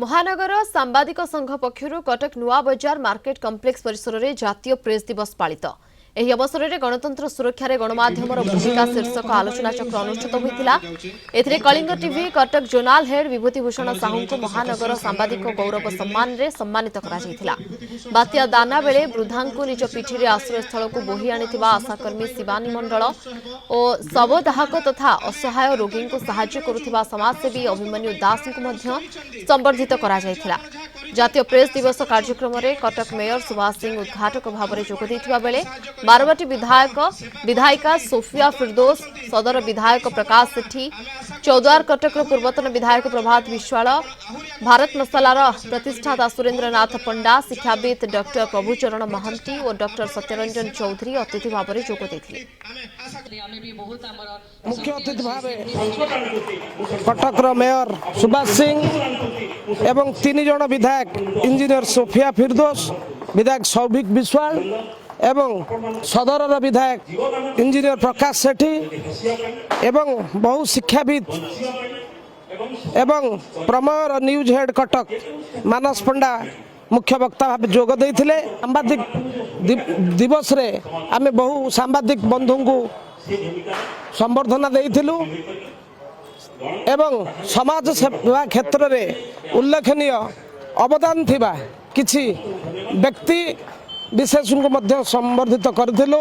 महानगर सांबादिक संघ पक्षर कटक नुआ बजार मार्केट कम्प्लेक्स परिसर में जातीय प्रेस दिवस पालित। ଏହି ଅବସରରେ ଗଣତନ୍ତ୍ର ସୁରକ୍ଷାରେ ଗଣମାଧ୍ୟମର ଭୂମିକା ଶୀର୍ଷକ ଆଲୋଚନା ଚକ୍ର ଅନୁଷ୍ଠିତ ହୋଇଥିଲା। ଏଥିରେ Kalinga TV Cuttack zonal head Bibhutibhushan ସାହୁଙ୍କୁ ମହାନଗର ସାମ୍ବାଦିକ ଗୌରବ ସମ୍ମାନରେ ସମ୍ମାନିତ କରାଯାଇଥିଲା। ବାତ୍ୟା ଦାନା ବେଳେ ବୃଦ୍ଧାଙ୍କୁ ନିଜ ପିଠିରେ ଆଶ୍ରୟସ୍ଥଳକୁ ବୋହି ଆଣିଥିବା ଆଶାକର୍ମୀ ଶିବାନୀ ମଣ୍ଡଳ ଓ ଶବଦାହକ ତଥା ଅସହାୟ ରୋଗୀଙ୍କୁ ସାହାଯ୍ୟ କରୁଥିବା ସମାଜସେବୀ ଅଭିମନ୍ୟୁ ଦାସଙ୍କୁ ମଧ୍ୟ ସମ୍ବର୍ଦ୍ଧିତ କରାଯାଇଥିଲା। ଜାତୀୟ ପ୍ରେସ୍ ଦିବସ କାର୍ଯ୍ୟକ୍ରମରେ କଟକ ମେୟର ସୁଭାଷ ସିଂ ଉଦ୍ଘାଟକ ଭାବରେ ଯୋଗ ଦେଇଥିବା ବେଳେ बारवाटी विधायिका सोफिया फिरदोस, सदर विधायक प्रकाश सेठी, चौद्वार कटक पूर्वतन विधायक प्रभात विश्वाल, भारत मसालार प्रतिष्ठाता सुरेन्द्रनाथ पंडा, शिक्षाविद डॉक्टर प्रभुचरण महांती और डॉक्टर सत्यरंजन चौधरी अतिथि भाव में जोग देथिले। मुख्य अतिथि भाव कटक मेयर सुभाष सिंह एवं 3 जन विधायक इंजीनियर सोफिया फिरदोस, विधायक सौभिक विश्वाल एवं सदर विधायक इंजीनियर प्रकाश सेठी एवं बहु शिक्षाविद एवं प्रमेयर न्यूज हेड कटक मानस पंडा मुख्य वक्ता भाव जोग देथिले। सांबादिक दिवस रे आमे बहु सांबादिक बंधु को संबर्धना देइथिलु एवं समाज सेवा क्षेत्र रे उल्लेखनीय अवदान थिबा किछि व्यक्ति विशेष को संबर्धित करथिलु।